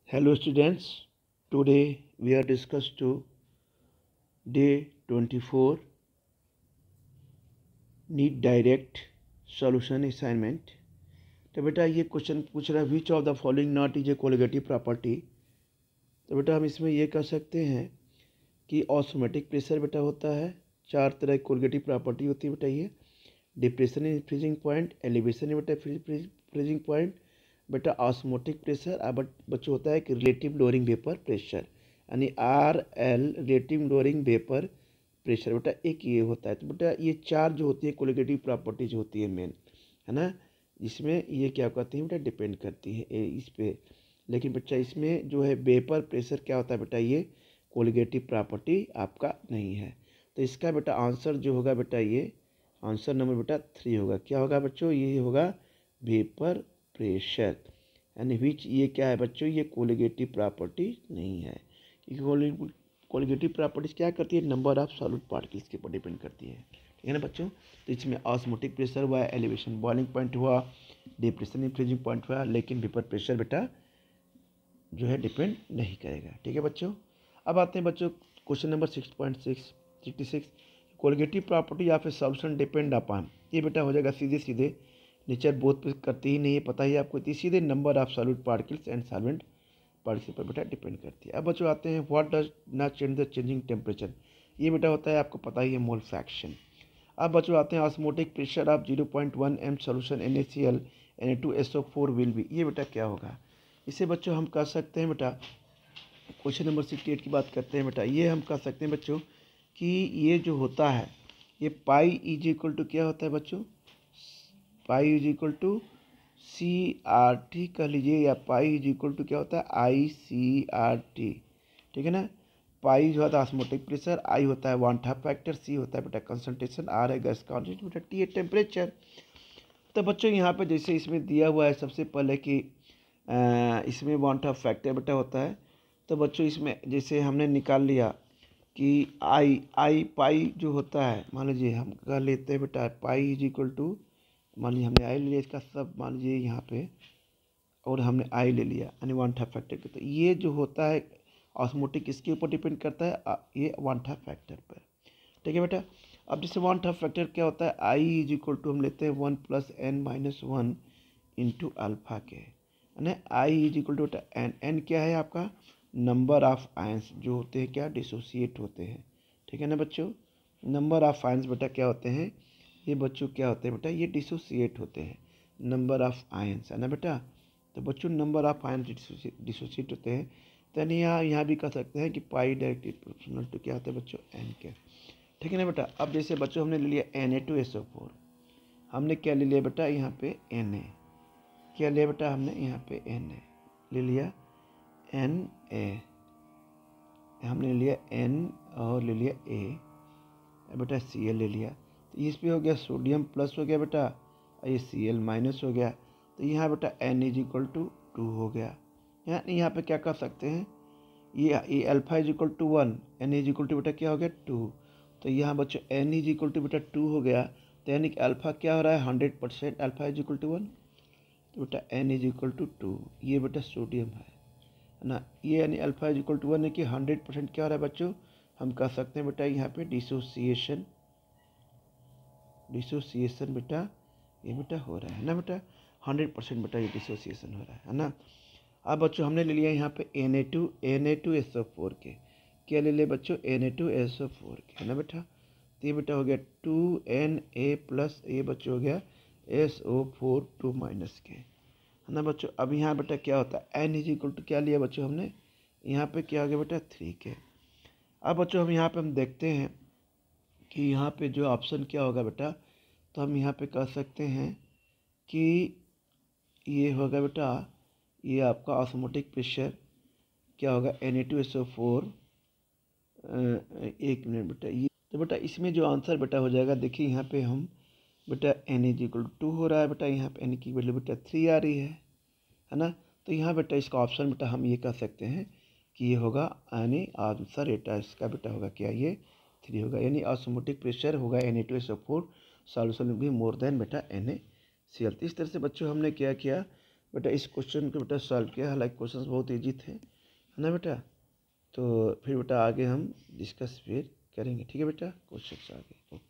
Hello students, today we are discussed to day 24 NEET direct solution assignment. तो बेटा ये question पूछ रहा है which of the following not is a colligative property. तो बेटा हम इसमें ये कह सकते हैं कि ऑस्मोटिक प्रेशर बेटा होता है, चार तरह की कोलिगेटिव प्रॉपर्टी होती है बेटा। ये depression in freezing point, elevation बेटा फ्रीजिंग पॉइंट, बेटा ऑस्मोटिक प्रेशर। अब बच्चों होता है कि रिलेटिव लोअरिंग वेपर प्रेशर, यानी RL relative lowering vapour pressure बेटा एक ये होता है। तो बेटा ये चार जो होती है कोलिगेटिव प्रॉपर्टीज होती है मेन, है ना, जिसमें ये क्या कहती है बेटा डिपेंड करती है इस पे। लेकिन बच्चा इसमें जो है वेपर प्रेशर क्या होता है बेटा, ये कोलिगेटिव प्रॉपर्टी आपका नहीं है। तो इसका बेटा आंसर जो होगा बेटा, ये आंसर नंबर बेटा 3 होगा। क्या होगा बच्चों, ये होगा वेपर प्रेशर, यानी विच ये क्या है बच्चों, ये कोलिगेटिव प्रॉपर्टी नहीं है। क्योंकि कोलिगेटिव प्रॉपर्टीज क्या करती है, नंबर ऑफ सॉलिड पार्टिकल्स के ऊपर डिपेंड करती है, ठीक है ना बच्चों। तो इसमें ऑस्मोटिक प्रेशर हुआ, एलिवेशन बॉइलिंग पॉइंट हुआ, डिप्रेशन इन फ्रीजिंग पॉइंट हुआ, लेकिन वेपर प्रेशर बेटा जो है डिपेंड नहीं करेगा, ठीक है बच्चों। अब आते हैं बच्चों क्वेश्चन नंबर 6.66 कोलिगेटिव प्रॉपर्टी या फिर सॉल्यूशन डिपेंड अपॉन। ये बेटा हो जाएगा सीधे सीधे नेचर बोथ पे करती ही नहीं है, पता ही आपको, सीधे number of solid particles and solvent particles पर बेटा डिपेंड करती है। अब बच्चों आते हैं what does not change the changing temperature. ये बेटा होता है आपको पता ही है मोल फ्रैक्शन। अब बच्चों आते हैं osmotic pressure of 0.1 m solution NaCl Na2SO4 will be. ये बेटा क्या होगा, इसे बच्चों हम कह सकते हैं बेटा, क्वेश्चन नंबर 68 की बात करते हैं बेटा। ये हम कह सकते हैं बच्चों कि ये जो होता है ये पाई इज इक्वल टू क्या होता है बच्चों, pi is equal to CRT कह लीजिए, या पाई इज इक्वल टू क्या होता है ICRT, ठीक है ना। पाई जो होता है ऑस्मोटिक प्रेशर, आई होता है वांट हाफ फैक्टर, सी होता है बेटा कंसंट्रेशन, आर है गैस कॉन्सेंट्रेशन बेटा, टी है टेम्परेचर। तो बच्चों यहाँ पे जैसे इसमें दिया हुआ है सबसे पहले कि इसमें वांट हाफ फैक्टर बेटा होता है। तो बच्चों इसमें जैसे हमने निकाल लिया कि आई पाई जो होता है, मान लीजिए हम कह लेते हैं बेटा पाई इज इक्वल टू, मान लीजिए हमने आई ले लिया इसका सब, मान लीजिए यहाँ पे, और हमने आई ले लिया यानी वन हाफ फैक्टर के। तो ये जो होता है ऑस्मोटिक किसके ऊपर डिपेंड करता है, ये वन हाफ फैक्टर पर, ठीक है बेटा। अब जैसे वन हाफ फैक्टर क्या होता है, आई इज इक्वल टू हम लेते हैं 1 + n-1 इंटू अल्फा के, यानी आई इज इक्वल टू बेटा एन क्या है आपका, नंबर ऑफ आयंस जो होते हैं क्या डिसोसिएट होते हैं, ठीक है ना बच्चों। नंबर ऑफ आयंस बेटा क्या होते हैं, ये बच्चों क्या होते हैं बेटा, ये डिसोसिएट होते हैं, नंबर ऑफ आयंस है ना बेटा। तो बच्चों नंबर ऑफ आयंस डिसोसिएट होते हैं, तो यानी यहाँ भी कह सकते हैं कि पाई डायरेक्टली प्रोपोर्शनल टू क्या होता है बच्चों एन के, ठीक है ना बेटा। अब जैसे बच्चों हमने ले लिया Na2SO4, हमने क्या ले लिया बेटा यहाँ पे Na, क्या लिया बेटा हमने यहाँ पे Na ले लिया, Na हमने लिया N और ले लिया A बेटा, Cl ले लिया। तो इस पे हो गया सोडियम प्लस हो गया बेटा, ये Cl माइनस हो गया। तो यहाँ बेटा N इज इक्वल टू 2 हो गया। यहाँ पे क्या कर सकते हैं, ये alpha is equal to 1, N is equal to बेटा क्या हो गया 2। तो यहाँ बच्चों N इज इक्वल टू बेटा 2 हो गया, तो यानी कि अल्फा क्या हो रहा है 100%, अल्फा इज इक्वल टू 1, तो बेटा N इज इक्वल टू 2, ये बेटा सोडियम है ना। ये यानी अल्फा इज इक्वल टू 1 है कि 100% क्या हो रहा है बच्चों, हम कह सकते हैं बेटा यहाँ पे डिसोसिएशन बेटा, ये बेटा हो रहा है ना बेटा, 100% बेटा ये डिसोसिएशन हो रहा है ना। अब बच्चों हमने ले लिया यहाँ पे Na2SO4 के, क्या ले लिया बच्चों Na2SO4 के, है ना बेटा। तो ये बेटा हो गया 2Na प्लस ये बच्चों हो गया SO4 2 माइनस के, है ना बच्चों। अब यहाँ बेटा क्या होता है N इज इक्वल टू क्या लिया बच्चों हमने, यहाँ पे क्या हो गया बेटा 3 के। अब बच्चों हम यहाँ पे हम देखते हैं कि यहाँ पे जो ऑप्शन क्या होगा बेटा, तो हम यहाँ पे कह सकते हैं कि ये होगा बेटा, ये आपका ऑस्मोटिक प्रेशर क्या होगा Na2SO4, एक मिनट बेटा, ये तो बेटा इसमें जो आंसर बेटा हो जाएगा, देखिए यहाँ पे हम बेटा N इज इक्वल टू 2 हो रहा है बेटा, यहाँ पे N की वैल्यू बेटा 3 आ रही है ना। तो यहाँ बेटा इसका ऑप्शन बेटा हम ये कह सकते हैं कि ये होगा, यानी आंसर बेटा इसका बेटा होगा क्या, ये 3 होगा, यानी ऑस्मोटिक प्रेशर होगा Na2SO4 सॉल्यूशन भी मोर देन बेटा NaCl। तो इस तरह से बच्चों हमने क्या किया, बेटा इस क्वेश्चन को बेटा सॉल्व किया, हालांकि क्वेश्चन बहुत ईजी थे, है ना बेटा। तो फिर बेटा आगे हम डिस्कस फिर करेंगे, ठीक है बेटा, क्वेश्चन आगे। ओके।